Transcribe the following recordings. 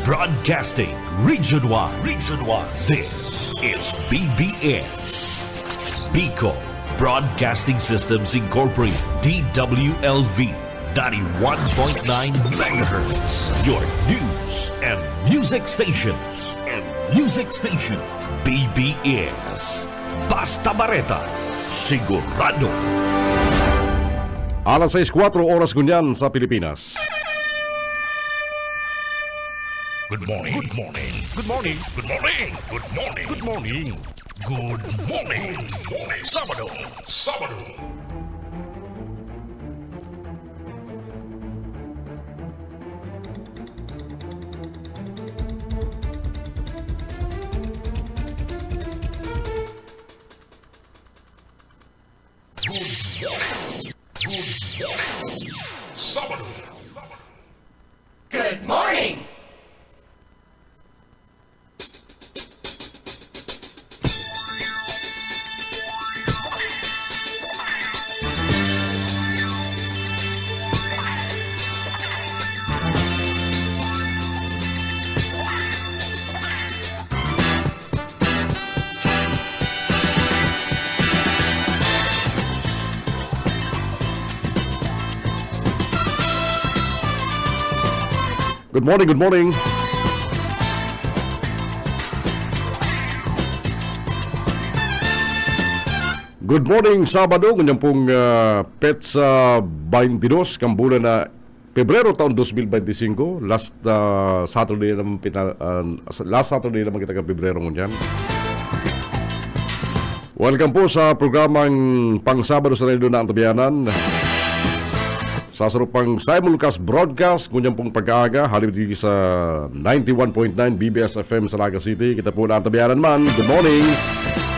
Broadcasting Region 1. Region 1. This is BBS. Bicol Broadcasting Systems Incorporated. DWLV. 91.9 megahertz. Your news and music stations. BBS. Basta Bareta. Sigurado. Alas 6:04 oras kunyan sa Pilipinas. Good morning. Good morning. Good morning. Good morning. Good morning. Good morning. Good morning. Good morning. Sabado. Sabado. Sabado. Good morning! Good morning, good morning. Good morning, Sabado, kanyang pong Petsa 22, kambulan na Pebrero taon 2025. Last Saturday naman kita ka Pebrero ngunyan. Welcome po sa programang Pang-Sabado sa Radio na Antabianan. Sa sarupang simulcast broadcast, kunyang pong pag-aaga, halip dito sa 91.9 BBS FM sa Naga City. Kita po na Antabianan man. Good morning.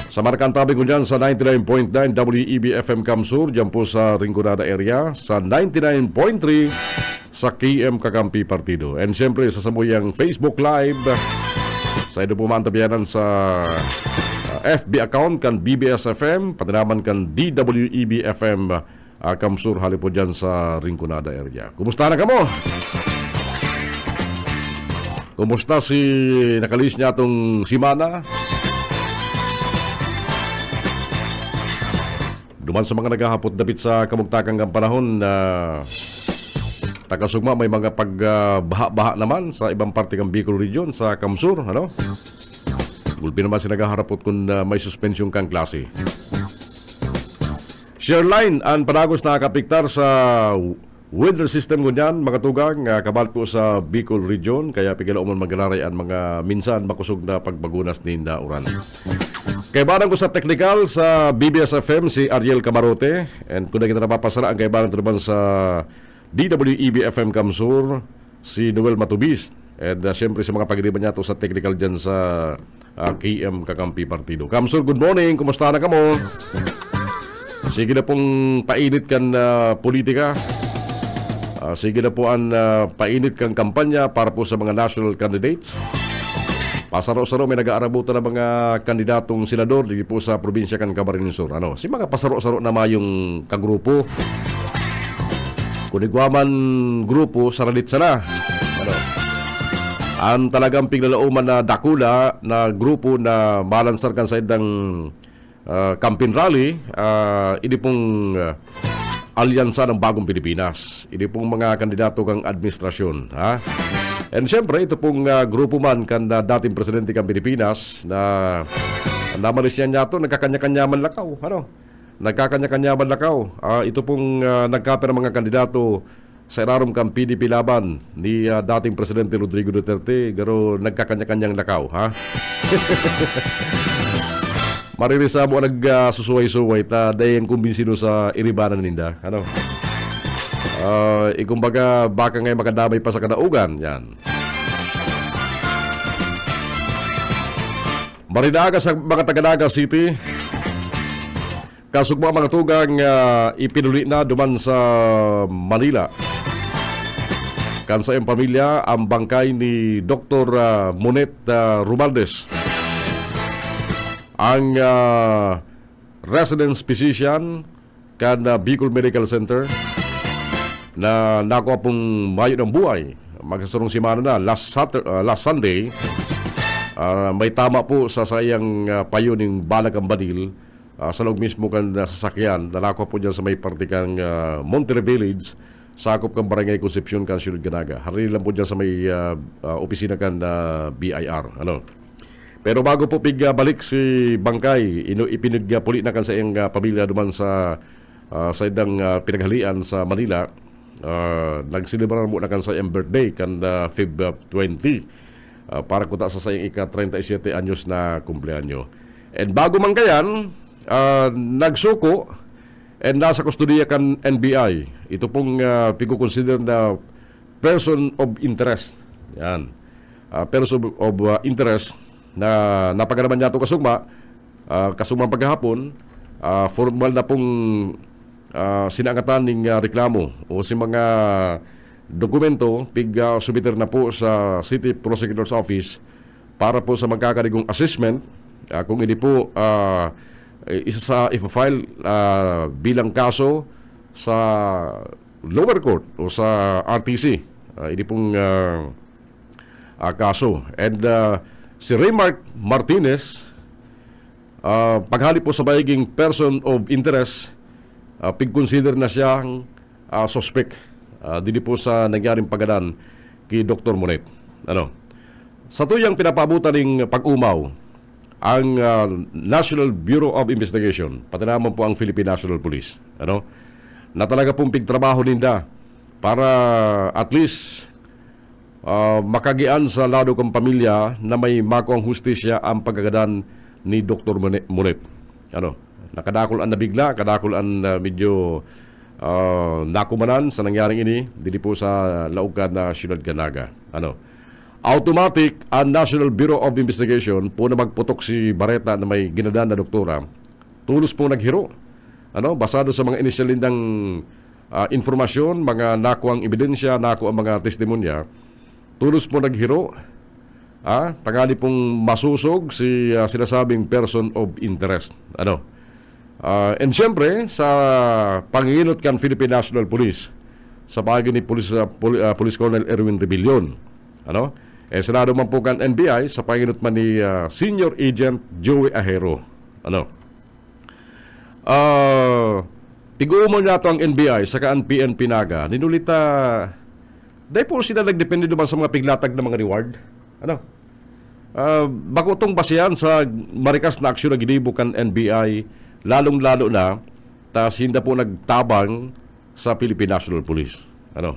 Sa Markantabi kunyan sa 99.9 WEB FM Kamsur, dyan po sa Rinconada area. Sa 99.3 sa KM Kakampi Partido. And siyempre sa samuyang Facebook Live, sa ito po Antabianan sa FB account kan BBS FM, patinaman kan DWEB FM Kamsur, halip po dyan sa Rinconada area. Kumusta na kamo? Kumusta si nakalis niya itong simana? Duman sa mga naghahapot dapit sa kamugtakang ng panahon na tagasugma, may mga pagbaha-baha naman sa ibang parte ng Bicol Region, sa Kamsur, ano? Gulpi naman si naghaharapot kung may suspensyong kang klase. Share line ang panagos na kapiktar sa weather system kunyan, mga tugang kabal po sa Bicol Region, kaya pigala umon magalaray ang mga minsan makusog na pagbagunas ni Nauran. Kaibaran ko sa technical sa BBS FM si Ariel Camarote, and kung na kita napapasara ang kaibaran naman sa DWEB FM Kamsur si Noel Matubis, and siyempre sa mga pagiriban niya to sa technical dyan sa KM Kakampi Partido. Kamsur, good morning, kumusta na kamo? Sige na pong painit kan politika. Sige na po ang painit kang kampanya para po sa mga national candidates. Pasaro-saro may nag-aarabutan ng mga kandidatong senador dito po sa probinsya kan Camarines Sur. Ano, si mga pasaro-saro na mayong kagrupo. Kunigwaman grupo saralit sana. Ano? Ang talagang piglalauman na dakula na grupo na balansar kan sa idang campaign rally, ini pong alyansa ng Bagong Pilipinas. Ini pong mga kandidato kang administrasyon, ha? And siyempre, ito pong grupo man kan dating presidente kang Pilipinas na namalis niya ito, nagkakanya-kanyaman lakaw, ano? Nagkakanya-kanyaman lakaw. Ito pong nagkapera mga kandidato sa irarom kang PDP laban ni dating presidente Rodrigo Duterte, garo nagkakanya-kanyang lakaw, ha? Maririsa mo nagsusuway-suway ta dayan kumbinsido sa iribanan ninda. Ano? Kumbaga baka ngay makadamay pa sa kadaugan. Yan. Marinaga sa mga Taganaga City. Kasugma mga tugang ipinuli na duman sa Manila. Kan sa iyong pamilya ang bangkay ni Dr. Monet Romaldes. Ang residence physician kan Bicol Medical Center na nakuha pong mayo ng buhay magsasurong simana na, last Sunday, may tama po sa sayang payo ng Balag ang Badil sa loob mismo kan sasakyan. Nalako po dyan sa may partikang Monterey Village, sakop kang Barangay Concepcion kan Ciudad Ganaga. Hari lang po dyan sa may opisina kan BIR. Ano? Pero bago po balik si Bangkay, ipinagpuli na kan sa iyang pamilya duman sa idang pinaghalian sa Manila. Nagsilibrar mo na kan sa iyang birthday kan Feb 20. Para kuta sa sayang ika-37 anyos na kumpleanyo. And bago man kayan, nagsuko and nasa kustodiya kan NBI. Ito pong piko-consider na person of interest. Yan. Person of interest na napaganaman niya ito kasugma paghahapon, formal na pong sinangatan ng reklamo o si mga dokumento subiter na po sa City Prosecutor's Office para po sa magkakarigong assessment kung hindi po isa sa i-file bilang kaso sa lower court o sa RTC. Hindi pong kaso. And si Raymark Martinez, paghali po sa bayiging person of interest, pig-consider na siyang suspect. Dili po sa nangyaring pagadan kay Dr. Monet. Ano? Sa tuyang pinapabutan ng pag-umaw ang National Bureau of Investigation, pati naman po ang Philippine National Police. Ano? Na talaga pong pigtrabaho ninda para at least makagian sa lado kong pamilya na may makuang hustisya ang pagkagadan ni Dr. Monet. Ano? Nakadakol ang nabigla, kadakol ang medyo nakumanan sa nangyaring ini dili po sa laugan na Ciudad Ganaga. Ano? Automatic ang National Bureau of Investigation po na magputok si Barreta na may ginadan na doktora. Tulos po naghiro. Ano? Basado sa mga inisyal nindang informasyon, mga nakuang ebidensya, nakuang mga testimonya. Tulos po naghiro. Tangali pong masusog si sinasabing person of interest. Ano? And siyempre, sa panginginot kan Philippine National Police, sa pagi ni Police Colonel Erwin Rebillon, ano? Senado man po kan NBI, sa panginginot man ni Senior Agent Joey Ahero. Ano? Tiguumon na ito ang NBI, saka ang PNP Naga, ninulita, dahil po sila nagdepende naman sa mga piglatag na mga reward. Ano? Bako itong basihan sa marikas na aksyon na ginibo kan NBI, lalong-lalo na hinda po nagtabang sa Philippine National Police. Ano?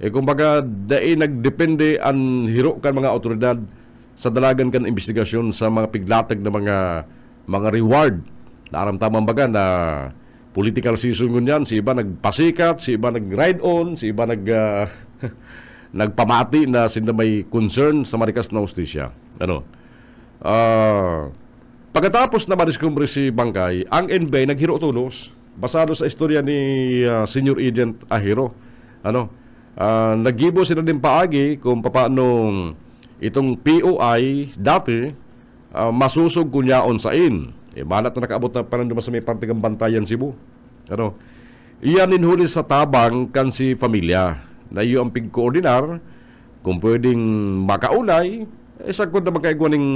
Kumbaga, dahil nagdepende ang hiro kan mga otoridad sa dalagan kan investigasyon sa mga piglatag na mga reward. Naramtaman baga na political season ngun yan. Si iba nagpasikat, si iba nag-ride on, si iba nagpamati na sinda may concern sa marikas na hustisya. Ano? Pagkatapos na madiskumbre si Bangkay, ang NBI naghiro tulos basado sa istorya ni Senior Agent Ahero. Ano? Naggibo sila din paagi kung paano itong POI dati masusog kunyaon sain. Malat na nakaabot na parang dumas sa may partikang Bantayan, Cebu. Ano? Iyan ninhuli sa tabang kan si familia na iyo ang pigkoordinar kung pwedeng makaulay, sagkod na magkaigwa ng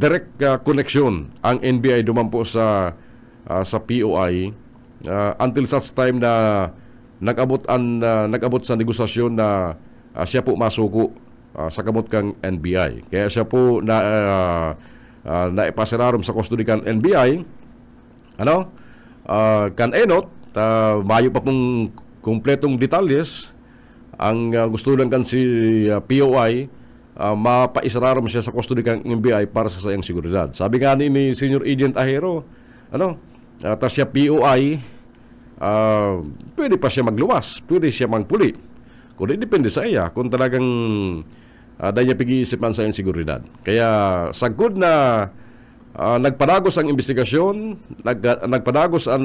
direct connection ang NBI duman po sa POI until such time na nag-abot sa negosasyon na siya po masuko sa kamot kang NBI. Kaya siya po naipasirarom sa custody kang NBI. Ano? Kan enot, mayo pa pong kumpletong detalles ang gusto lang kan si POI mapaisararam siya sa custody kang NBI para sa sayang seguridad. Sabi nga ni Senior Agent Ahero, ano, tas siya POI, pwede pa siya magluwas, pwede siya magpuli. Kung depende sa iya, kung talagang dahil niya pag-iisipan sa iyong seguridad. Kaya sagod na nagpadagos ang investigasyon, nagpadagos ang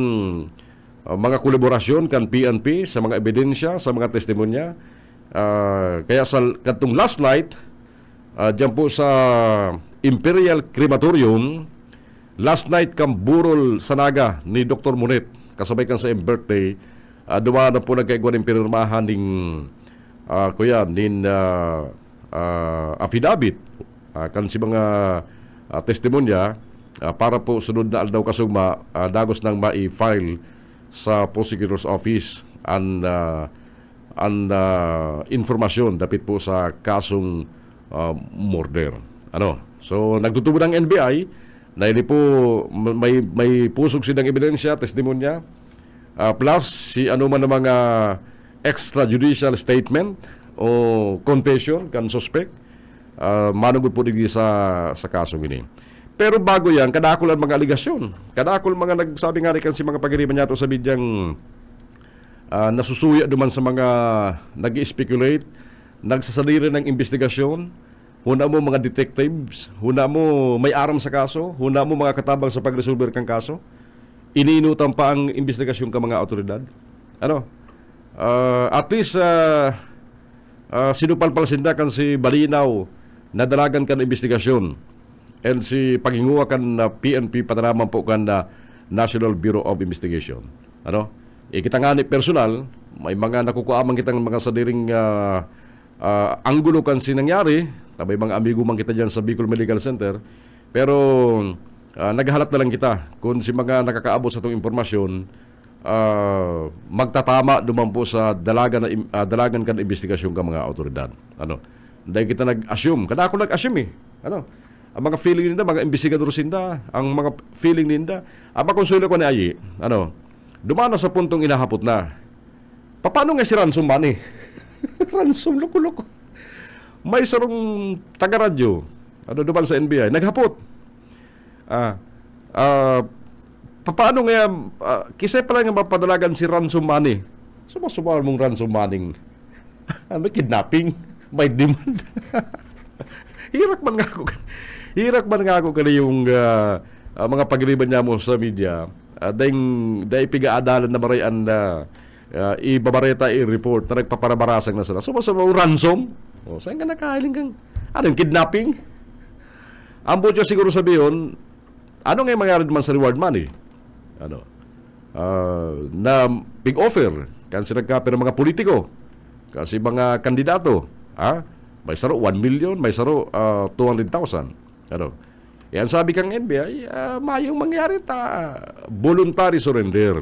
mga kolaborasyon kan PNP sa mga ebidensya, sa mga testimonya. Kaya sa katong last night, dyan po sa Imperial Crematorium, last night kang burol sa naga ni Dr. Monet, kasabay kan sa iyong birthday, dumaan na po nagkaigwa ng pinirmahan ning affidavit kan si mga testimonya para po sunod na aldaw kasugma dagos nang ma-file sa prosecutor's office ang informasyon dapit po sa kasong murder. So nagtutubo ng NBI na hindi po may pusog silang ebidensya, testimonya, plus si ano man ng mga extrajudicial statement o confession kan suspect, manugod po digdi sa kasong ini. Pero bago yan, kadakol ang mga aligasyon. Kadakol mga nagsabi nga rin si mga pagiriman niya to sa bidyang nasusuya duman sa mga nag-speculate, nagsasaliri ng investigasyon, huna mo mga detectives, huna mo may aram sa kaso, huna mo mga katabang sa pag-resolver kang kaso, iniinutan pa ang investigasyon ka mga autoridad. At least sinupalpalsinda kan si Balinaw na dalagan kan investigasyon. And si paghinguha kan na PNP patanaman po kan na National Bureau of Investigation. Kita nga ni personal, may mga nakukuamang kitang mga sadiring anggulo kan sinangyari, may mga amigo man kita dyan sa Bicol Medical Center, pero naghahalap na lang kita kung si mga nakakaabot sa itong informasyon, magtatama duman po sa dalagan kan investigasyon ka mga autoridad. Dahil kita nag-assume, kada ako nag-assume ang mga feeling ninda, mga investigador sinda, ang mga feeling ninda, ang makonsulo ko ni Ayi, dumana sa puntong inahapot na. Paano nga si Ransom Money? Ransom, loko-loko. May sarong taga-radyo, duman sa NBI, naghapot. Paano nga, kisay pala nga mapadalagan si Ransom Money? Sumasubal mong Ransom Money. May kidnapping, may demand. Hirak man nga ako kani yung mga pagriban niya mo sa media, dahil piga-adalan na barayan na ibabareta i-report na nagpaparabarasang na sila. So, ransom? Saan ka nakahiling kang kidnapping? Ang butya siguro sabihin, ano nga mangyari naman sa reward money? Na big offer, kasi nagkapira mga politiko, kasi mga kandidato, may saro 1 million, may saro 200,000. Yan sabi kang NBI, mayong mangyari voluntary surrender.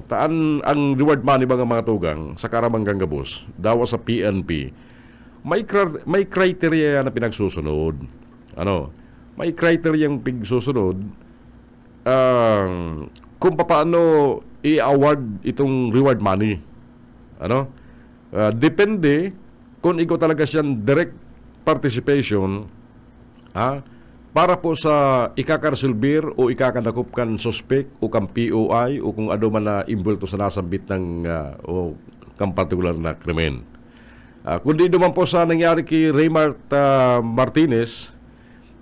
Taan ang reward money mga tugang sa karamanggang gabos, dawa sa PNP, may criteria na pinagsusunod. May criteria yung pinagsusunod kung paano i-award itong reward money. Depende kung ikaw talaga siyang direct participation para po sa ikakarsulbir o ikakanakop kan suspect o kang POI o kung ano man na imbulto sa nasambit ng o kang partikular na krimen. Kundi naman po sa nangyari kay Raymart Martinez,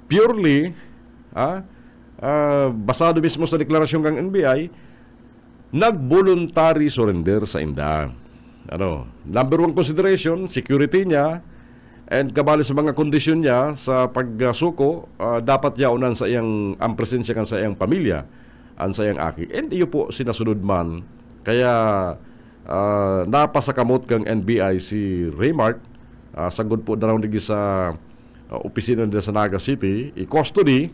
purely basado mismo sa deklarasyon kang NBI, nag-voluntary surrender sa inda. Number one consideration, security niya, and kabali sa mga kondisyon niya sa pagsuko, dapat yaunan sa iyang ang presensya kan sa iyang pamilya, ang sa iyang aki. And iyo po sinasunod man. Kaya napasakamot kang NBI si Raymart, sagod po na raw sa opisina nila sa Naga City, i-custody,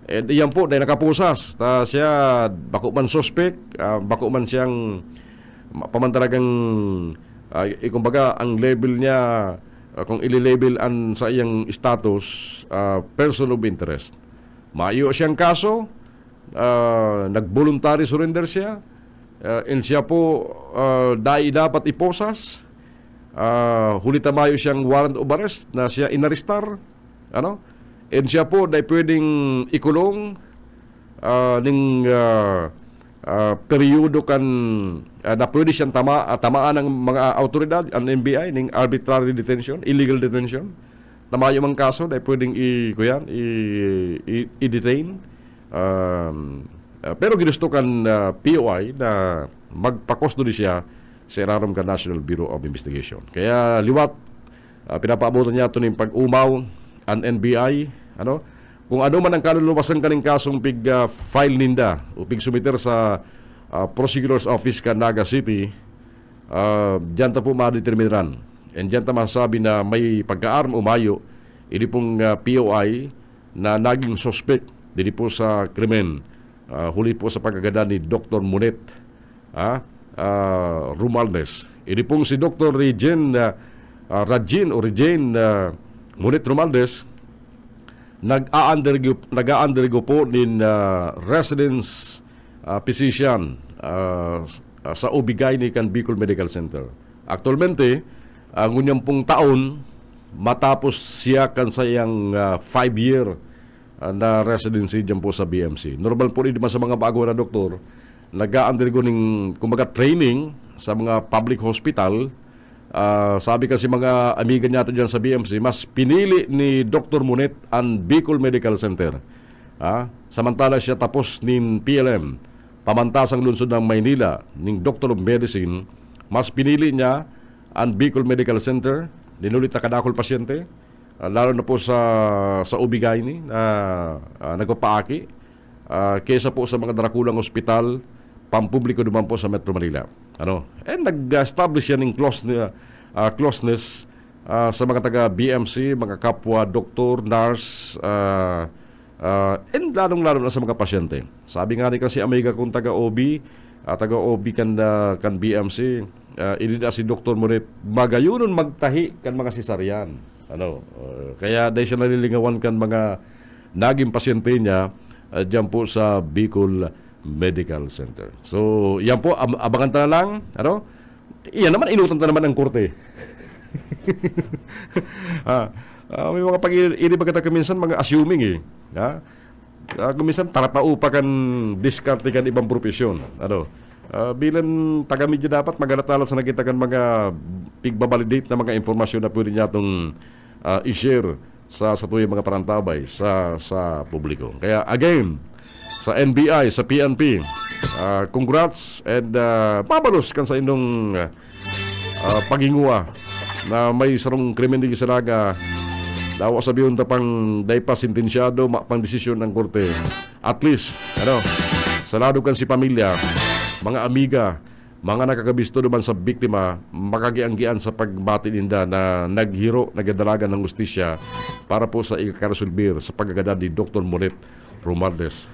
and iyan po, dahil nakapusas. Siya, bako man suspect, bako man siyang pamantalagang, kumbaga, ang level niya, kung ililabel an sa iyang status, person of interest. Maayo siyang kaso, nag-voluntary surrender siya, and siya po dapat iposas, hulitamayo siyang warrant of arrest na siya inarestar, and siya po dahil pwedeng ikulong ning periodo kan na pwede siyang tamaan ng mga autoridad, ang NBI, ning arbitrary detention, illegal detention. Tamayo mang kaso dahil pwedeng i-detain. Pero ginusto kan POI na magpa-custody siya sa ilalim kan National Bureau of Investigation. Kaya liwat, pinapaabutan niya ito ng pag-umaw ang NBI, kung ano man ang kaluluwasan kaning kasong pig-file ninda o pig-sumiter sa Prosecutor's Office ka Naga City, diyan ta po madeterminan. And diyan ta masasabi na may pagka-arm umayo, ini pong POI na naging suspect dito po sa krimen. Huli po sa pagkagada ni Dr. Monet Romualdez. Ini pong si Dr. Regine Monet Romualdez, nag-a-undergo po din residence physician sa Obigay kan Bicol Medical Center. Actualmente, ang unyang pong taon, matapos siya kan sayang 5-year na residency dyan po sa BMC. Normal po rin sa mga bago na doktor, nag-a-undergo ng kumbaga training sa mga public hospital. Sabi kasi mga amiga niya dyan sa BMC, mas pinili ni Dr. Monet ang Bicol Medical Center. Samantala siya tapos ng PLM, pamantasang lungsod ng Maynila, ng Doctor of Medicine, mas pinili niya ang Bicol Medical Center, ninulit na kadakol pasyente, lalo na po sa Obigay ni, nagpapaaki, kesa po sa mga darakulang ospital, pampubliko naman po sa Metro Manila. Nag-establish yan ng closeness sa mga taga-BMC, mga kapwa, doktor, nurse, and lalong-lalo na sa mga pasyente. Sabi nga ni kasi amiga kong taga-OB kan BMC, inida si Dr. Monet, magayunon magtahi kan mga sisaryan. Kaya dahil siya nalilingawan kan mga naging pasyente niya dyan po sa Bicol Medical Center. So, yan po, abangan ta na lang. Iyan naman, inutan ta naman ang korte. May mga pag-iiri ba kita kaminsan, mga assuming kuminsan tarapaupa kan diskarte kan ibang profesyon. Bilang taga-media dapat magalatala sa nakita kan mga pigbabalidate na mga informasyon na pwede niya itong i-share sa tuyong mga parantabay sa publiko. Kaya again, sa NBI, sa PNP, congrats and pabalos kan sa inyong paginguwa na may sarong krimen di Gisaraga. Dawa sabihin ta pang day pa sentensyado pang desisyon ng korte. At least, salado kan si pamilya, mga amiga, mga nakakabisto naman sa biktima, makagianggian sa pagbati ninda na naghiro, nagdalagan ng ustisya para po sa ikakaresolbir sa pagkagada ni Dr. Monet Romualdez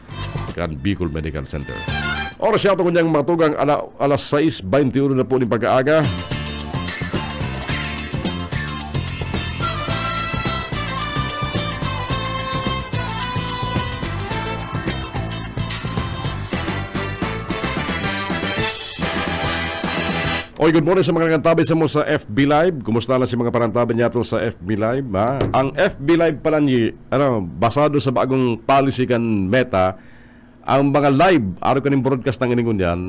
kan Bicol Medical Center. Oras siya ito kunyang matugang alas 6:21 na po ng pag-aaga. Oy, good morning sa mga kantabay sa mo sa FB Live. Kumusta lang si mga parantabay niya sa FB Live? Ang FB Live pala ni, basado sa bagong policy kan Meta, ang mga live, araw kaning broadcast ng iningon yan,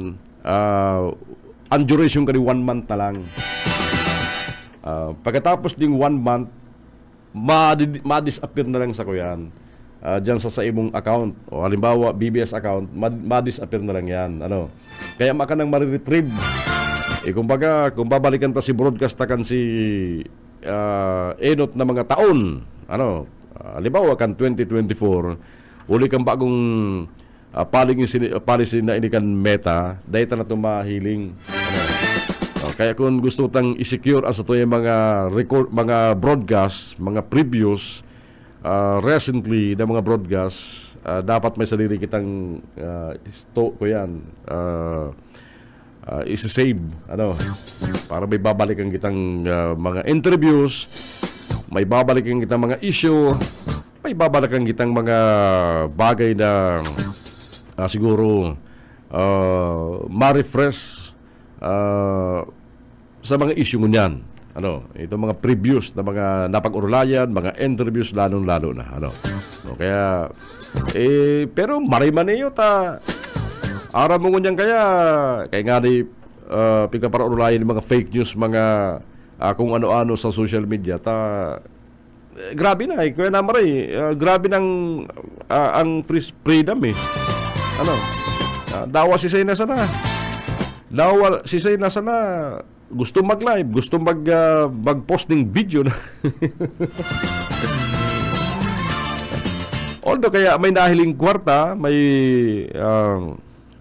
ang duration ka ni 1 month na lang. Pagkatapos ding 1 month, ma-disappear na lang sa kuyan. Diyan sa imong account. O halimbawa, BBS account, ma-disappear na lang yan. Kaya maka nang ma-retrieve. Kumbaga, kung babalikan ta si broadcast takan si enot na mga taon, halimbawa kan 2024, uli kang bagong policy na ini kan Meta, dahil ta na mahiling. Kaya kung gusto tang i-secure as ito yung mga record, mga broadcast, mga previous, recently na mga broadcast, dapat may sarili kitang ko yan, isi-save para may babalikan kitang mga interviews, may babalikan kitang mga issue, may babalikan kitang mga bagay na siguro ma-refresh sa mga issue ngunyan. Ito mga previews na mga napag-urulayan, mga interviews lalong-lalo na. Kaya pero mariman niyo ta aram mo ngunyan kaya nga di pigkaparulayan mga fake news, mga kung ano-ano sa social media grabe na kaya namaray grabe ng ang free freedom dawa si Say na sana gusto mag-live, gusto mag-post ng video na although kaya may nahiling kwarta,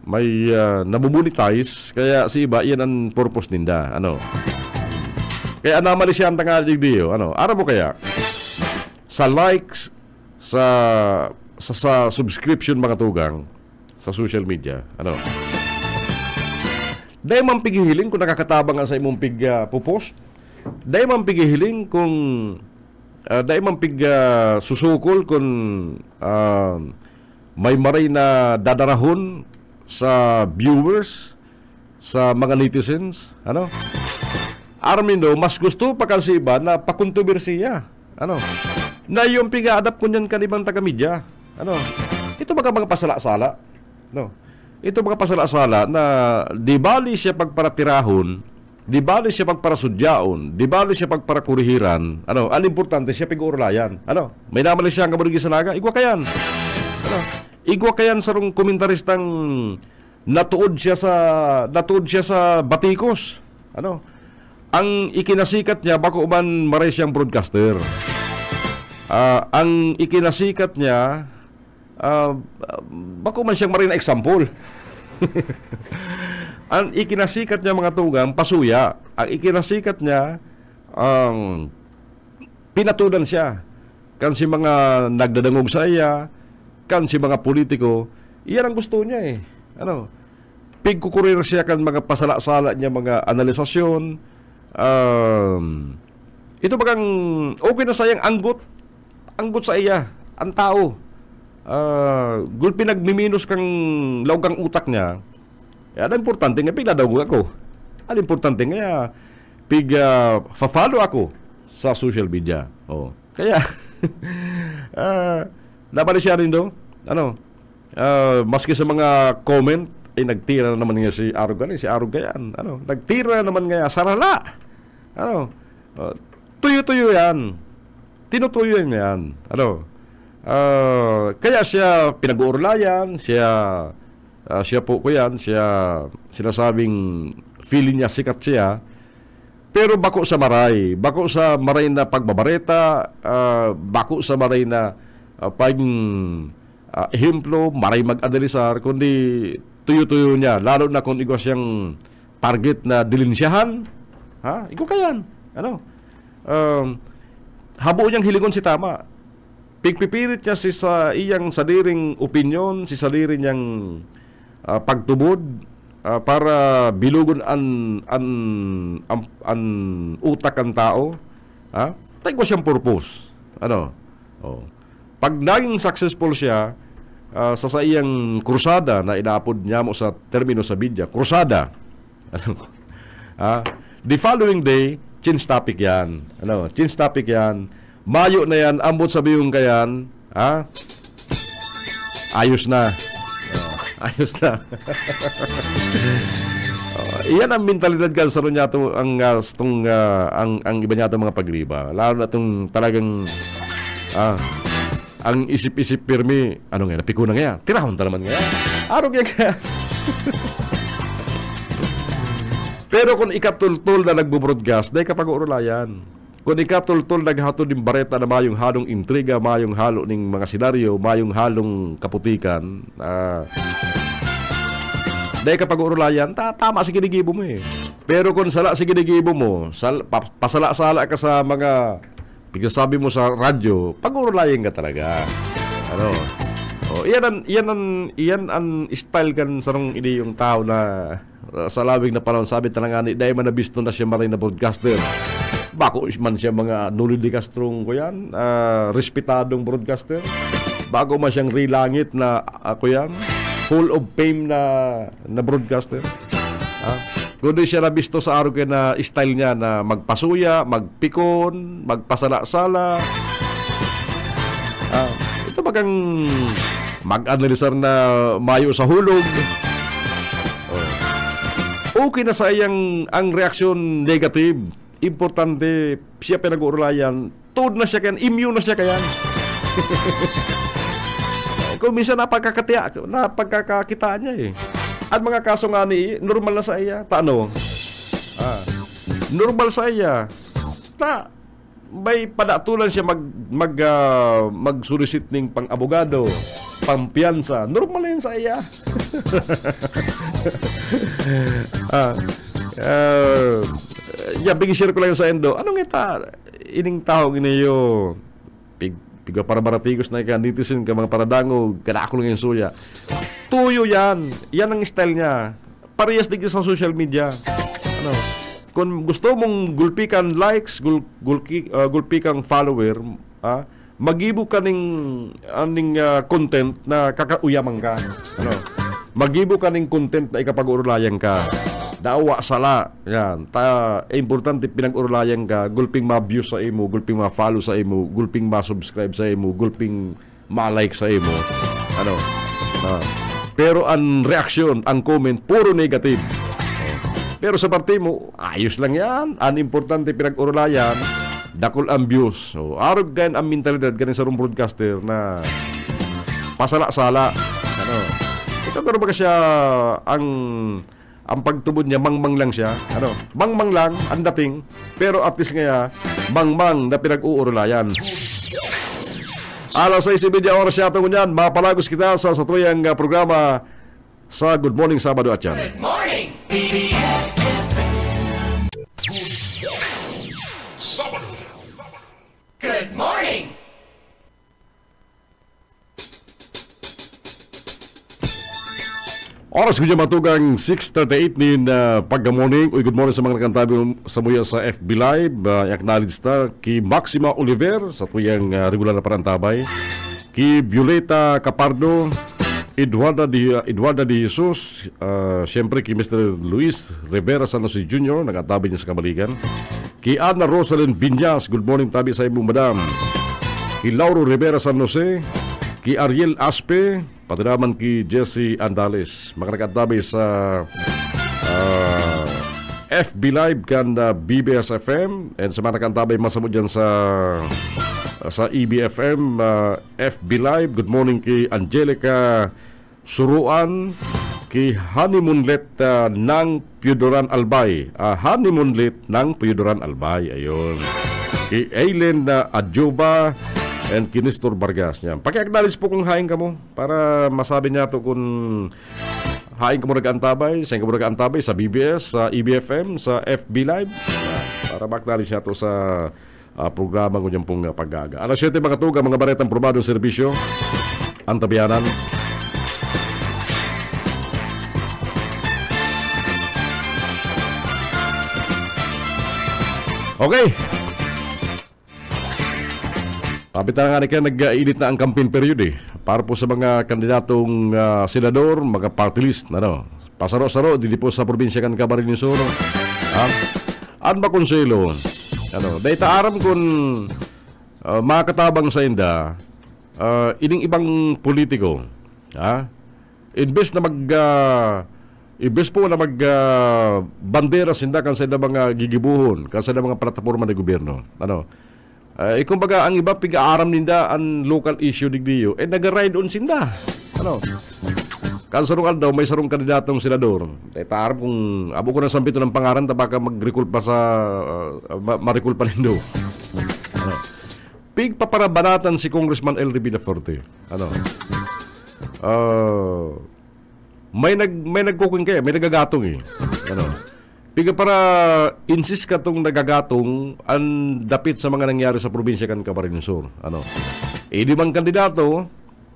may nabumonetize, kaya si iba yan ang purpose ninda, ano. Kaya namali siya ang tangal digdiyo, ano. Ara mo kaya sa likes, sa subscription mga tugang sa social media, ano. Dahil man pigihiling kung nakakatabang sa imong pupost. Dahil man pigihiling kung dahil man susukol kung may maray na dadarahon sa viewers, sa mga netizens, ano. Armindo, mas gusto pa kasi iba na pakontrobersiya, ano. Na yung piga-adapt ko niyan kanibang taga-media, ano. Ito mga pasala-sala, no. Ito mga pasala-sala na di bali siya pagparatirahon, di bali siya pagparasudyaon, di bali siya pagparakurihiran, ano, ang importante siya pig-urlayan, ano. May namali siya ang kabarigi sa naga, igwa kayan, ano. Igwa kayan sa rong komentaristang natuod siya sa batikos, ano. Ang ikinasikat niya bako man maray siyang broadcaster. Ang ikinasikat niya bako man siyang maray na example. Ang ikinasikat niya mga tugang pasuya. Ang ikinasikat niya pinatudan siya kan si mga nagdadangog sa iya, kan si mga politiko. Iyan ang gusto niya eh. Ano? Pigkukurir siya kan mga pasala-sala niya, mga analisasyon. Ito bagang okay na sayang anggot sa iya ang tao. Gul pinagmiminus kang lawgang utak niya. Yan ang importante nga pigladawg ako. Ang importante nga follow ako sa social media. Oh. Kaya nabali siya rin do. Ano? Maski sa mga comment ay nagtira na naman nga si Arugan, si Arugayan. Ano? Nagtira naman nga sarala. Ano? Tuyo-tuyo yan. Tinutuyo yan. Ano? Kaya siya pinag-uurlayan, siya po ko yan, siya sinasabing feeling niya sikat siya. Pero bako sa maray na pagbabareta, bako sa maray na ehemplo, maray mag-adalisar, kundi tuyo-tuyo niya, lalo na kung igwa siyang target na dilinsyahan. Ha? Ikaw kayan. Ano? Habo niyang hilingon si tama. Pigpipirit niya sa iyang sadiring opinyon, si sadiring niyang pagtubod para bilugon an utak ang tao. Ha? Tayo siyang purpose. Ano? Oh. Pag naging successful siya sa iyang krusada na inaapod niya mo sa termino sa bidya, krusada. Ano? The following day, change topic yan. Ano? Change topic yan. Mayo na yan, ambot sa biyong kayan. Ha? Ayos na. Ayos na. Iyan ang mentalidad ka sa niya to ang iba niya to mga pagriba. Lalo na itong talagang ang isip-isip pirmi, ano nga, napiko na nga. Tirahon ta naman nga. Araw nga. Pero kung ikatultul na nagbo-broadcast, dahil kapag urulayan. Kung ikatultul naghatod ng bareta na mayong halong intriga, mayong halo ng mga senaryo, mayong halong kaputikan, dahil kapag urulayan, tama si ginigibo mo eh. Pero kung sala si ginigibo mo, pasala-sala ka sa mga pagkasabi mo sa radyo, pag-urulayan ka talaga. Ano? Oh, iyan ang style kan sarong ini yung tao na sa labing na panahon sabi talangani dahil man nabisto na siya maray na broadcaster. Bako man siya mga Noli de Castrong ko yan, respetadong broadcaster. Bago man siyang rilangit na ako yan, Hall of Fame na broadcaster. Kundi siya nabisto sa araw na style niya na magpasuya, magpikon, magpasala-sala. Ito bagang mag-analisar na mayo sa hulog. Okay na sa iyang ang reaksyon negative. Importante siya pinag-uurlayan. Tuod na siya kayan, immune na siya kayan. Kung minsan napagkakakitaan niya eh. At mga kaso nga ni, normal na sa iya. Normal sa iya. may padatulan siya mag-solicit ning pang-abogado, pampiyansa. Normal yan sa iya. Bigishare ko lang sa endo. Anong ita? Ining taong iniyo. Piga para baratigos na ka, netizen ka, mga paradango, kadako lang yung suya. Tuyo yan. Yan ang style niya. Parehas din sa social media. Ano? Kung gusto mong gulpikan likes, gulpikan follower, magibo ka aning content na kakauyaman ka. Ano? Magibo ka ning content na ikapag-urulayan ka. Dawa sala. Yan. Importante pinag-urulayan ka, gulping ma-views sa imo, gulping ma-follow sa imo, gulping ma-subscribe sa imo, gulping ma-like sa imo. Ano? Pero ang reaksyon, ang comment, puro negative. Pero sa parte mo, ayos lang yan. Ang importante pinag-urulayan, dakol ang views. So, arog gan ang mentalidad ganin sa room broadcaster na pasala-sala. Ano? Ito gano'n ba siya ang pagtubod niya, mangmang lang siya. Ano? Mangmang lang, ang dating. Pero at least nga, mangmang na pinag-uurulayan. Alas 6:30 oras siya ito ngunyan. Mapalagos kita sa tuyang programa sa Good Morning Sabado at yan. Good morning, PBS FM. Sabado. Good morning. Oras ko dyan matugang 6:38 nin pagka-morning. Good morning sa mga nakantabi sa muya sa FB Live. I-acknowledge ta ki Maxima Oliver sa tuyang regular na parantabay. Ki Violeta Capardo, Eduarda de Jesus, siyempre ki Mr. Luis Rivera San Jose Jr., nakatabay niya sa Kamalikan. Ki Ana Rosalind Viñas, good morning tabi sa imong madam. Ki Lauro Rivera San Jose, ki Ariel Aspe, pati naman ki Jesse Andales. Makakatabi sa FB Live kan BBS FM and sa mga nakantabay masamo dyan sa EBFM FB Live. Good morning ki Angelica Suruan, ki Honeymoonlet ng Piodoran Albay. Honeymoonlet ng Piodoran Albay. Ayun. Ki Aileen Adjuba and ki Nestor Vargas niya. Paki-acknowledge po kung haing ka mo para masabi niya to kung haing ka mo nag-antabay, saan ka mo nag-antabay sa BBS, sa EBFM, sa FB Live. Para ma-acknowledge niya to sa programa ko niyang pong paggaga. Alas 7 mga tuga, mga baretang probadong serbisyo. Antabianan. Okay. Pabitan nga ka nag-init na ang campaign period para po sa mga kandidatong senador, mga party list. Ano? Pasaro-saro, dili po sa probinsya kan Camarines Sur. An ba konselo? Ano, dahil taaram kung makatabang sa inda, ining ibang politiko, imbes po na bandera sinda kan sa mga gigibuhon, kan sa mga plataforma ng gobyerno. Ano? Kumbaga, ang iba piga-aram ninda ang local issue digdiyo, nag-ride on sinda. Ano? Kan sarungan daw, may sarong kandidatong senador. Dahil taaram kung abo ko na sampito ng pangaran, baka mag-recall pa sa ma-recall pa rin daw. Ano? Pig paparabanatan si Congressman L. Villafuerte. Ano? May nagkuking kaya, may nagagatong Ano? Piga para insist ka tong nagagatong ang dapit sa mga nangyari sa probinsya kan Camarines Sur. Ano? Di bang kandidato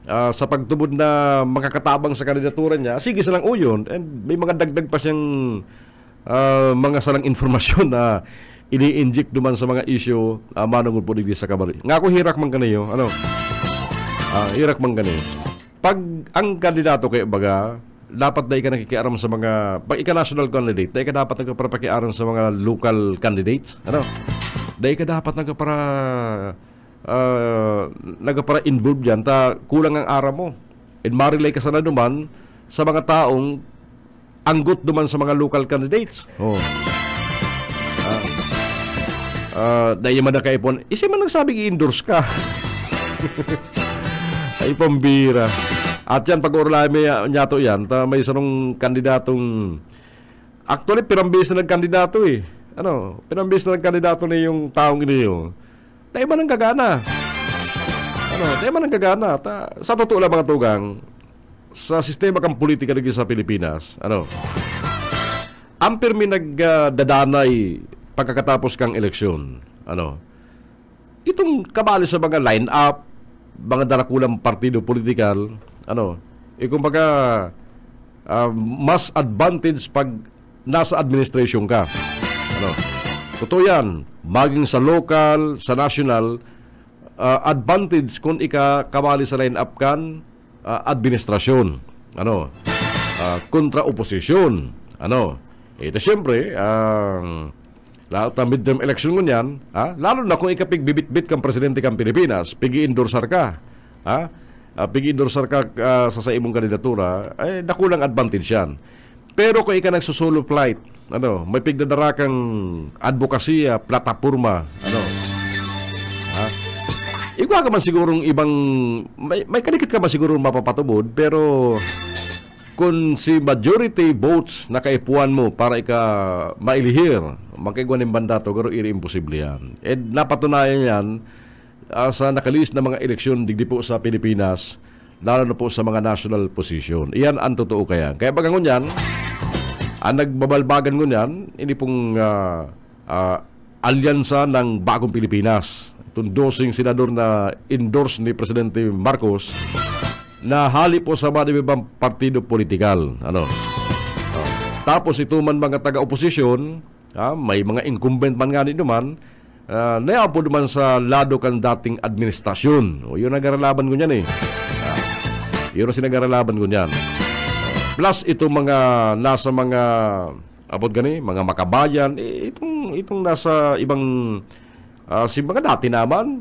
sa pagtubod na makakatabang sa kandidatura niya, sige salang uyon, and may mga dagdag pa siyang mga salang informasyon na ini-inject duman sa mga issue manungod po digdi sa Camarines. Nga ako hirak man kaniyo, ano? Hirak man kaniyo. Pag ang kandidato kay baga, dapat dahil ka nakikiaram sa mga, pag ika-national candidate, dahil ka dapat nagparapakiaram sa mga local candidates. Ano? Dahil ka dapat nagpara-involve dyan, kulang ang aram mo. And marilay ka sana duman sa mga taong anggot duman sa mga local candidates. Dahil man na kaipon, isi man nagsabing i-endorse ka. Ay pambira. At yan, pag-urlami niya to yan, may sarong kandidatong, actually, pinambis na nagkandidato Ano, pinambis na nagkandidato na yung taong iniyo. dahil man ang gagana. Dahil man ang gagana. Sa totoo lang mga tugang, sa sistema kang politika lagi sa Pilipinas, ampir mi nagdadanay pagkakatapos kang eleksyon. Itong kabali sa mga line-up, mga darakulang partido politikal, kumbaga, mas advantage pag nasa administration ka. Totoo yan. Maging sa local, sa national, advantage kung kabali sa line-up kan, administrasyon. Kontra oposisyon. Ito siyempre, lahat ng midterm election mo niyan, lalo na kung ikapigbibit-bit kang presidente kang Pilipinas, pigi-endorsar ka, pigi-endorsar ka sa imong kandidatura, nakulang advantage yan. Pero kung nagsusolo flight, may pigdadara kang advokasya, plataforma, ikaw ka man sigurong ibang, may kadikit ka man sigurong mapapatubod, pero kung si majority votes na kaipuan mo para mailihir, makigwan ng bandato, pero imposible yan. Napatunayan yan sa nakalis na mga eleksyon digdi po sa Pilipinas, lalo na po sa mga national position. Iyan ang totoo kaya. Kaya bagangon yan, ang nagbabalbagan ko yan, hindi pong alyansa ng Bagong Pilipinas. Itong dosing senador na endorse ni Presidente Marcos na hali po sa mga ibang partido politikal. Tapos ito man mga taga-oposisyon, may mga incumbent man nga nito man, nayapo naman sa lado kan dating administrasyon. Yun ang nag-aralaban ko niyan yun ang sinag-aralaban ko niyan. Plus itong mga nasa mga mga makabayan, itong nasa ibang si mga dati naman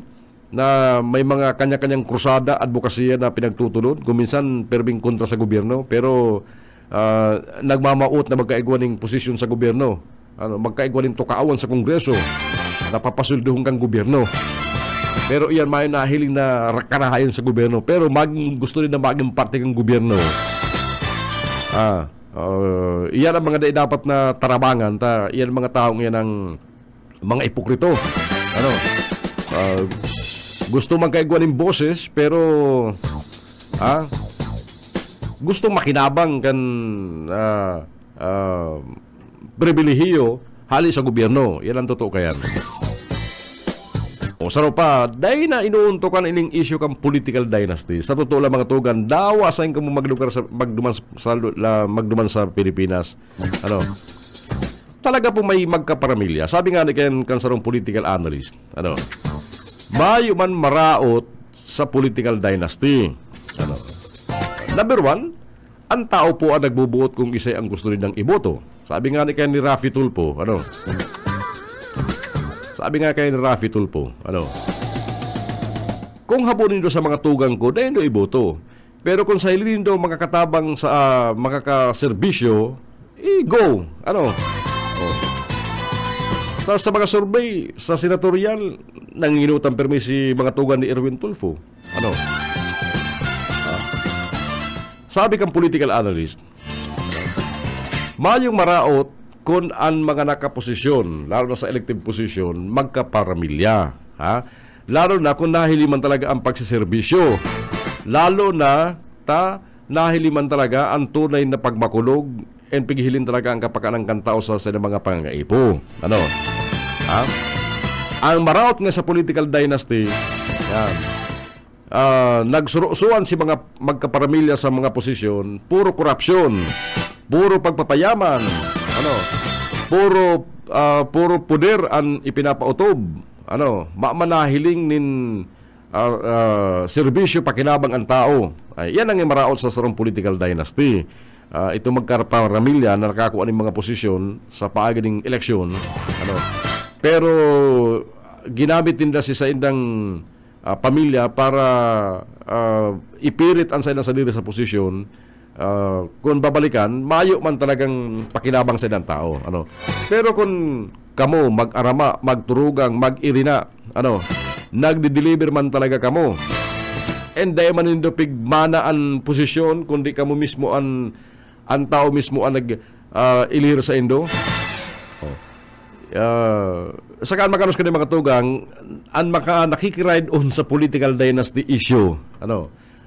na may mga kanya-kanyang krusada, advokasya na pinagtutulod, kuminsan perbing kontra sa gobyerno, pero nagmamaot na magkaigwaning posisyon sa gobyerno, magkaigwaning tukaawan sa Kongreso, napapasulduhong kang gobyerno. Pero iyan may nahiling na karahayan sa gobyerno, pero gusto rin na maging parte kang gobyerno. Iyan ang mga dapat na tarabangan, iyan mga taong yan ang mga ipokrito. Gusto magkaigwan ng boses, pero gusto makinabang kan pribilehiyo hali sa gobyerno. Yan ang totoo kayan. O saro pa, dahil na inuuntukan ining issue kang political dynasty. Sa totoo lang mga tugan, dawa sa ka mo magduman sa Pilipinas. Talaga po may magkaparamilya. Sabi nga ni kan sarong political analyst, mayo man maraot sa political dynasty. Number one, ang tao po ang nagbubuot kung isa ang gusto nilang iboto. Sabi nga ni Rafi Tulfo, sabi nga kay Rafi Tulfo, kung hapunin do sa mga tugang ko, dahil do iboto. Pero kung sa hilin do makakatabang sa makakaserbisyo, go. Sa mga survey, sa senatorial, nanginutang permisi mga tugan ni Erwin Tulfo. Sabi kang political analyst, mayong maraot kung ang mga nakaposisyon, lalo na sa elective position, magkaparamilya. Lalo na kung nahiliman talaga ang pagsiservisyo. Lalo na nahiliman talaga ang tunay na pagmakulog and pigihilin talaga ang kapakanang kantao sa mga pangangaipo. Ang maraot nga sa political dynasty, nagsurusuan si mga magkaparamilya sa mga posisyon, puro korupsyon, puro pagpapayaman, puro puder ang ipinapautob, manahiling nin serbisyo pakinabang ang tao. Yan ang maraot sa sarong political dynasty. Ito magkaparamilya na nakakuha ng mga posisyon sa paagi ng eleksyon, pero ginamit nila sa indang pamilya para ipirit ang sa diri sa posisyon. Kung babalikan, mayo man talagang pakinabang sa idang tao. Pero kung kamo mag-arama, magturugang, mag-irina, nagdi-deliver man talaga kamo, and dahil man nindo pigmana ang posisyon, kundi kamo mismo ang tao mismo ang nag-ilir sa indo, Saka makanos ka mga tugang an nakikiride on sa political dynasty issue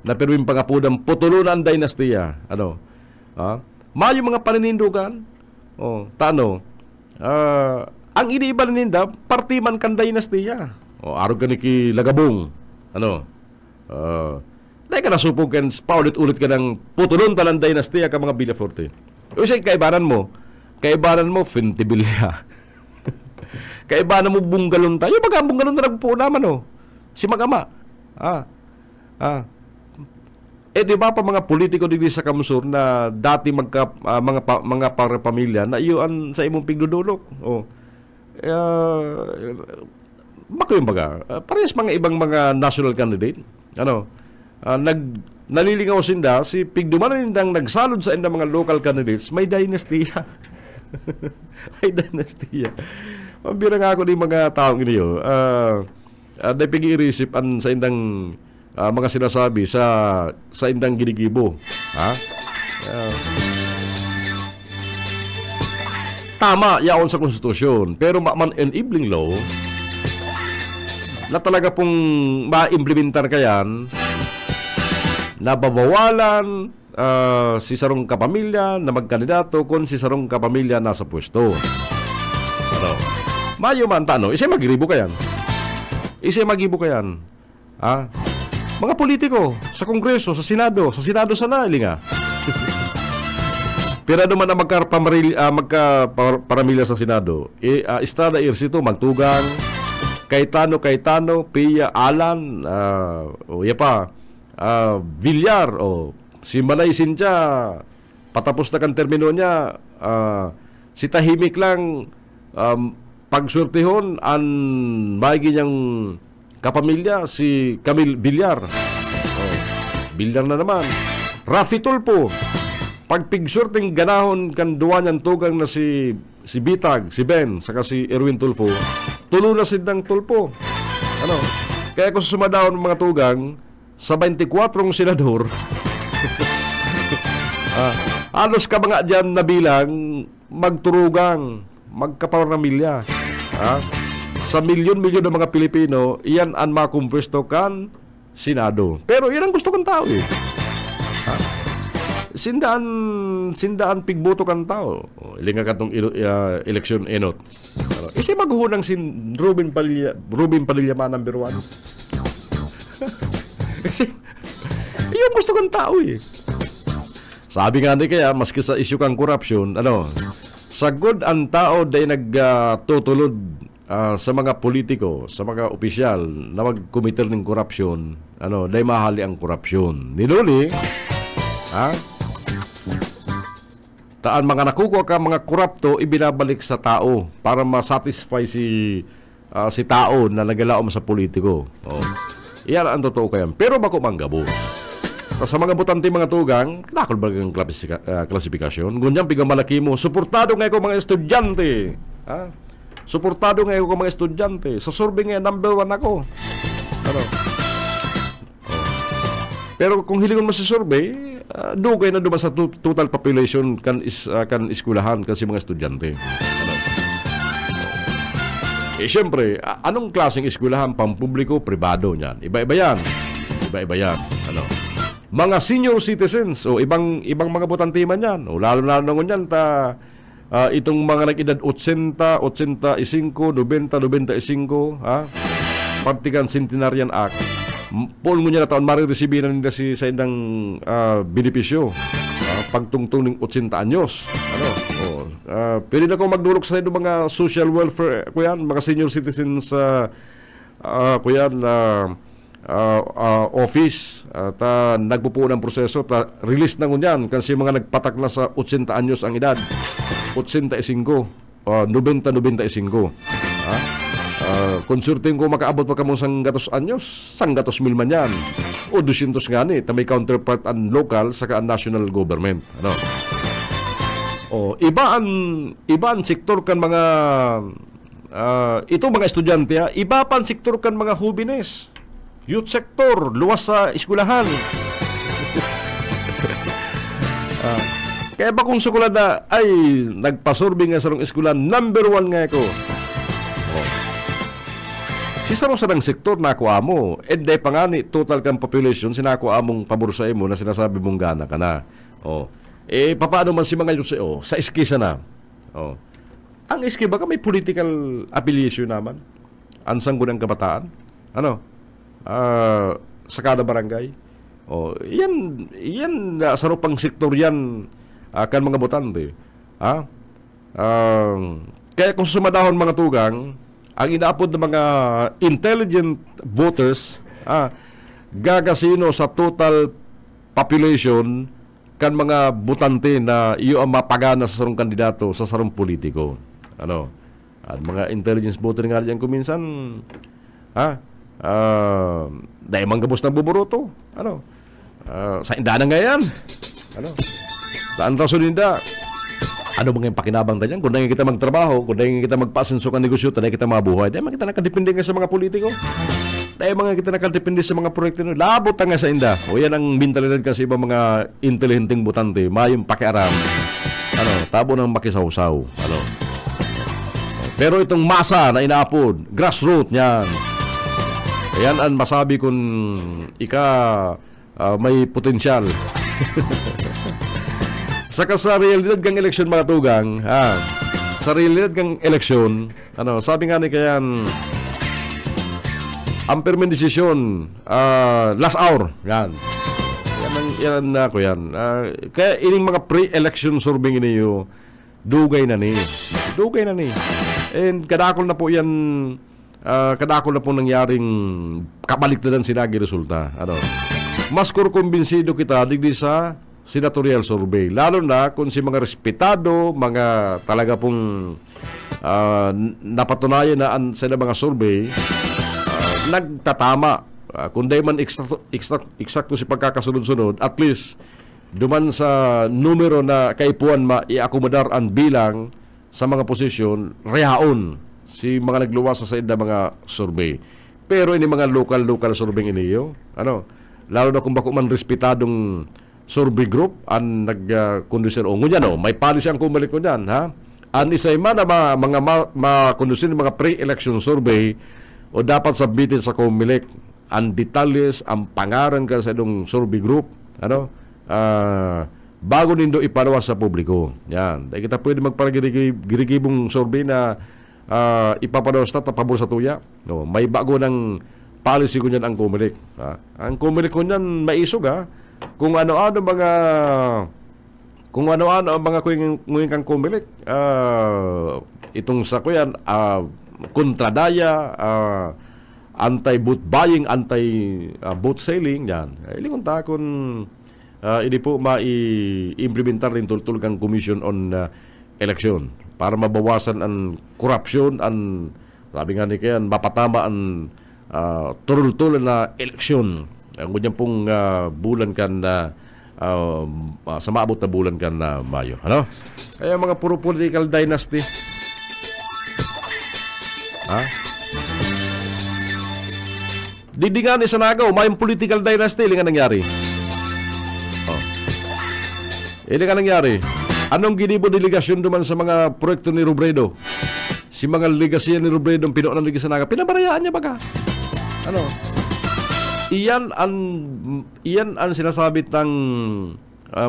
na perwing pangapudang putulunan dynastiya mayo mga paninindugan ang iniiba ninda partiman kan dynastiya arog ka ni ki Lagabong dahil ka nasupog kan paulit-ulit ka ng putulon talang dynastiya ka mga Villaforte kasi kaibanan mo Fentibilla kaibanan mo Bungalon tayo baga Bungalon na nagpupo naman si Magama di ba pa mga politiko dito sa Kamsur na dati mga pamilya na iyon sa imong pigdudulok bako yung baga parehas mga ibang mga national candidate nalilingaw sinda si pigduman nindang nagsalod sa inda mga local candidates may dynastiya may dynastiya mabira nga ako ni mga taong iniyo na pag-iirisipan sa indang mga sinasabi sa indang ginigibo tama yaon sa konstitusyon pero man enabling law na talaga pong ma-implementar kayan na babawalan si sarong kapamilya na magkandidato kung si sarong kapamilya nasa pwesto mayo man isa'y magribo kayan mga politiko sa Kongreso, sa Senado sana ilinga pero naman na magkaparamilya sa Senado Estrada Irsito magtugang Cayetano Pia Alan Villar si Malay Cynthia patapos na kan termino niya si tahimik lang pagsurtihon ang maigi niyang kapamilya si Camille Villar Villar na naman Rafi Tulfo pagpigsurting ganahon kan duwa niyang tugang na si Bitag, si Ben saka si Erwin Tulfo tulo na sidang Tulfo kaya kung sumadahon mga tugang sa 24 senador halos ka mga dyan na bilang magturugang magkaparamilya sa milyon-milyon ng mga Pilipino iyan ang makumpuesto kan Senado pero iyan ang gusto kang tao sindaan pigboto kan tao ilinga ka itong eleksyon enot isi maghuhunang si Ruben Padilla man number 1 kasi iyan gusto kang tao sabi nga ni kaya maski sa issue kang korupsyon sagod ang tao dahil nagtutulod sa mga politiko, sa mga opisyal na magkumiter ng korupsyon, dahil mahali ang korupsyon. Niluli, taan mga nakukuha ka mga korupto, ibinabalik sa tao para masatisfy si tao na nagalaom sa politiko. Iyan ang totoo kayan. Pero bako manggabos. Sa mga butante mga tugang, nakol ba ang klasifikasyon? Gunyang pigang malaki mo, suportado ngayon ko mga estudyante. Suportado ngayon ko mga estudyante. Sa survey ngayon, number 1 ako. Pero kung hilingon mo sa survey, dugay na duman sa total population kan iskulahan kasi mga estudyante. Siyempre, anong klaseng iskulahan? Pampubliko, pribado niyan. Iba-iba yan. Mga senior citizens o ibang mga butante man yan lalo na ngunyan itong mga nag-edad 80, 85, 90, 95 Partikan Centenarian Act Paul ngunyan na taon marireceive na nila sa indang benepisyo pagtungtong ng 80 anyos pwede na kong magdulok sa ito mga social welfare mga senior citizens office nagpupuo ng proseso release na ngunyan kasi mga nagpatak na sa 80 anyos ang edad 85 90-95 konsulting ko makaabot pa kamong 100 anyos 100,000 man yan o 200 nga ni may counterpart ang local saka ang national government iba ang sektor kan mga ito mga estudyante iba pa ang sektor kan mga hubines youth sector, luwas sa eskwelahan. Kaya ba kung sukulad na ay nagpasurvey nga sa rong eskwelahan, number 1 nga ako. si saro sa ng sektor na ako amo, day pa nga ni total kang population, sinako among pabursay mo na sinasabi mong gana ka na. Paano man si mga Yuseo, sa iskisa na. Ang iski baka may political affiliation naman? Ansang gunang kabataan? Sa kada barangay? Yan saro pang sektor yan kan mga botante. Kaya kung sumadahon mga tugang, ang inaapod ng mga intelligent voters, gagasino sa total population kan mga botante na iyo ang mapagana sa sarong kandidato, sa sarong politiko. At mga intelligence voter nga diyan kuminsan, dahil manggabos ng buburoto. Sa indanan nga yan. Saan rason hindi? Ano mga yung pakinabang tayo? Kung dahil kita magtrabaho, kung dahil kita magpasenso ka negosyo, dahil kita mabuhay, dahil mga kita nakadepende nga sa mga politiko. Dahil mga kita nakadepende sa mga proyekto nyo. Labot nga sa inda. O yan ang mentalidad kasi ibang mga intelihenteng butante. Mayong pakiaram. Tabo ng makisawsaw. Pero itong masa na inaapod, grassroots niyan. Ayan ang masabi kung may potensyal. Saka sa realidad kang eleksyon mga tugang, sa realidad kang eleksyon, sabi nga ni kayan, ang permanent decision, last hour, yan. Yan ako yan. Kaya ining mga pre-election survey niyo, dugay na ni. And kadakol na po yan, kadakol na po nangyaring kabaliktaran sinagi resulta. Mas kumbinsido kita digdi sa senatorial survey, lalo na kung si mga respetado, mga talaga pong napatunayan na sila mga survey nagtatama, kung di man eksakto si pagkakasunod-sunod, at least duman sa numero na kaipuan maiakomodar ang bilang sa mga posisyon, rehaon si mga nagluwasa sa inda mga survey. Pero ini mga local survey iniyo, lalo na kung bako man respetadong survey group ang nag-conducer ngunyan, may policy ang kumalik ko dyan, ang isay man na mga makondusin mga pre-election survey o dapat sabitin sa kumilik ang detalles, ang pangaran ka sa itong survey group, bago nindo ipalawas sa publiko. Yan. Dahil kita pwede magparagirigibong survey na ipapadawas na pabor sa tuya. May bago ng policy ko niyan ang kumilik. Ang kumilik ko niyan maisog, kung ano-ano ang mga kuwing kang kumilik, itong sa kuyan, kontradaya, anti-boot buying, anti-boot selling, yan. Ilingon ta kung hindi po mai-implementar rin tultul kang Commission on Election para mabawasan ang korupsyon, sabi nga ni kayan, mapatama ang turul-tul na eleksyon. Ang ganyan pong bulan kan na sa maabot na bulan kan na Mayo. Kaya mga puro political dynasty. Didingan ni Sanagaw, may political dynasty, ili nga nangyari. Ili nga nangyari. Anong ginibo delegasyon duman sa mga proyekto ni Robredo? Si mga legasya ni Robredo ang pinuunan ni Sanagaw, pinabarayaan niya baga? Iyan ang sinasabit ng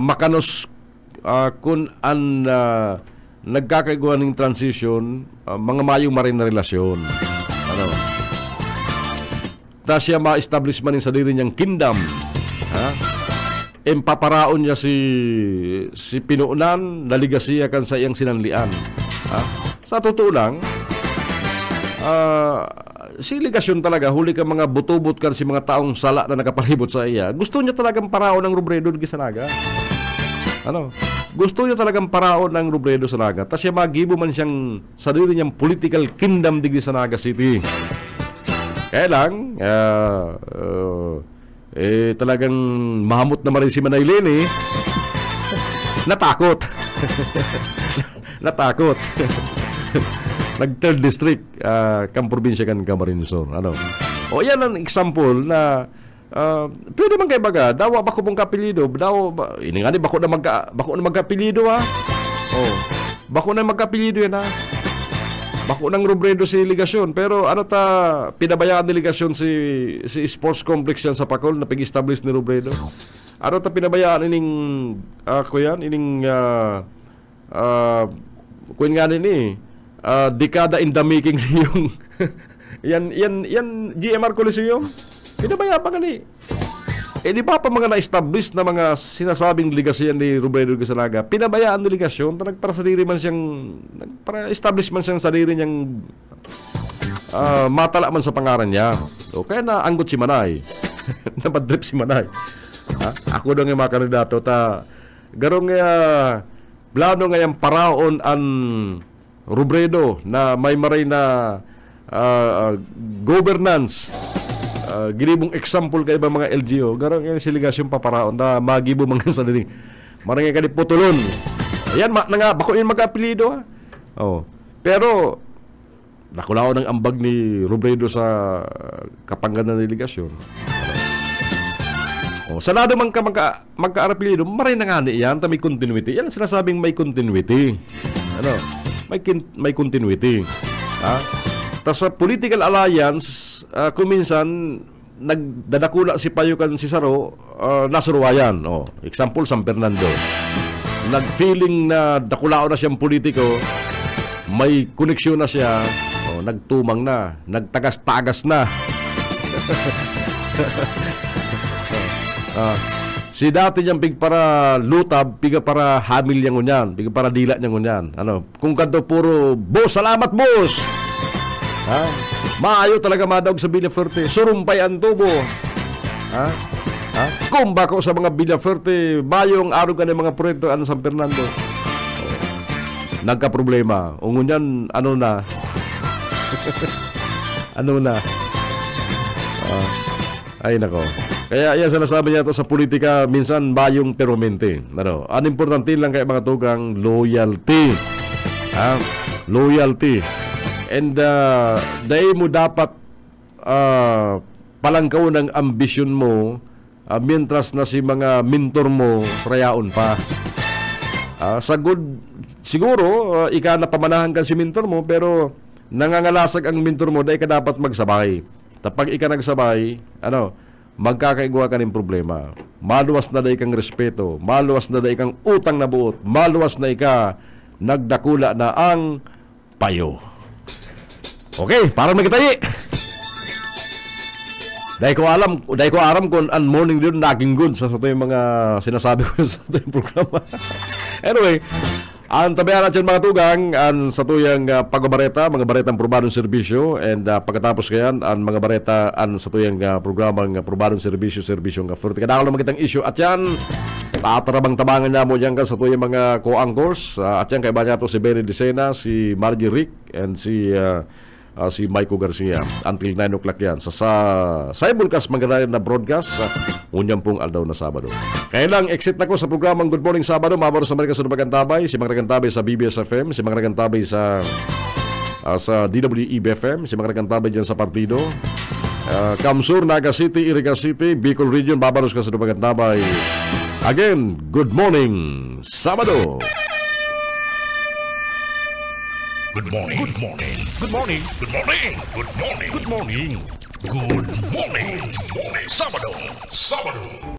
makanos kung ang nagkakaiguan ng transition, mga mayong marin na relasyon. Ta siya ma-establish man yung sarili niyang kingdom. Empaparaon niya si pinuunan, naligasiya kan sa iyang sinanlian. Sa totoo lang, si ligasyon talaga, huli ka mga butubot kan si mga taong sala na nakapalibot sa iya. Gusto niya talagang paraon ng Robredo di Sanaga. Gusto niya talagang paraon ng Robredo Sanaga. Tas siya magibo man siyang sarili niyang political kingdom di Sanaga City. Kaya lang, talagang mahamot naman rin si Manaylin natakot. Natakot. Nag-third district kang probinsya kan Camarines Sur. O yan ang example na pwede man kay baga daw bako mong kapilido ini nga ni bako na magkapilido bako na magkapilido yan Bako ng Robredo si Ligasyon, pero ano ta pinabayaan ni Ligasyon si sports complex yan sa Pacol na pig-establish ni Robredo. Ano ta pinabayaan ining kuyan ining kuyan nga nini dekada in the making yung yan GMR Coliseum. Pinabayaan pa gani. Di ba pa mga na-establish na mga sinasabing ligasyon ni Robredo Gasalaga, pinabayaan ni ligasyon, para sarili man siyang, para establish man siyang sarili niyang matala man sa pangaran niya. O kaya na anggot si Manay. Napadrip si Manay. Ako daw nga mga kandidato, garong plano nga yung paraon an Robredo na may maray na governance. Ginibong example kay iba mga LGU, garang yung siligasyon paparaon na magibo mga sanaling marangay ka ni putulon. Ayan, nga bako yung mag-apelido. Pero nakulao ng ambag ni Robredo sa kapanggan na delegasyon. Sanado man ka magka-apelido, maray na nga yan, may continuity. Yan ang sinasabing may continuity. May continuity. Tas sa political alliance, kuminsan nagdadakula si Payukan si Saro, nasuruwayan. Example, San Fernando. Nag-feeling na dakulao na siyang politiko, may koneksyon na siya, nagtumang na, nagtagas-tagas na. Si dati niyang pig para lutab, piga para hamil niyang unyan, piga para dila niyang unyan. Kung kanto puro, boss, salamat boss! Maayo talaga madawag sa Villaferte. Surumpay ang tubo. Kumba ko sa mga Villaferte, bayong araw ka ng mga proyekto ano San Fernando. Nagka-problema. Ungunyan, ano na? Ano na? Ay nako. Kaya yan sinasabi niya ito sa politika, minsan bayong pero mente. Ang importante lang kay mga tugang, loyalty. Loyalty. And dahil mo dapat palangkaw ng ambisyon mo mientras na si mga mentor mo rayaon pa. Siguro ika na pamanahan ka si mentor mo, pero nangangalasag ang mentor mo dahil ka dapat magsabay. Tapag ika nagsabay, magkakaigwa ka ng problema. Maluwas na dahil kang respeto, maluwas na dahil kang utang na buot, maluwas na ika nagdakula na ang payo. Okay, parang may kitayi. Dahil ko alam kung an morning din naging good sa ito yung mga sinasabi ko sa ito yung programa. Anyway, ang tabihan natin mga tugang, ang sa tuyang pagbabareta, mga baretang probadong serbisyo, and pagkatapos kayan, ang mga bareta, ang sa tuyang programang probadong serbisyo nga furti. Kadakal na magitang issue at yan, tatarabang tabangan niya mo dyan ka sa tuyang mga co-anchors, at yan kaiba niya to si Benny Dicena, si Margie Rick, and si Maiko Garcia until 9 o'clock yan. Sa Ibulkas magandang na broadcast unyang pong aldaw na Sabado. Kaya lang, exit na ko sa programang Good Morning Sabado. Mabaro sa Amerika sa Magantabay, si mga Magantabay sa BBS FM, si mga Magantabay sa DWEB FM, si mga Magantabay dyan sa Partido, Kamsur, Naga City, Iriga City, Bicol Region, babaros ka sa Magantabay. Again, Good Morning Sabado. Good morning. Good morning. Good morning. Good morning. Good morning. Good morning. Good morning. Good morning. Sabado.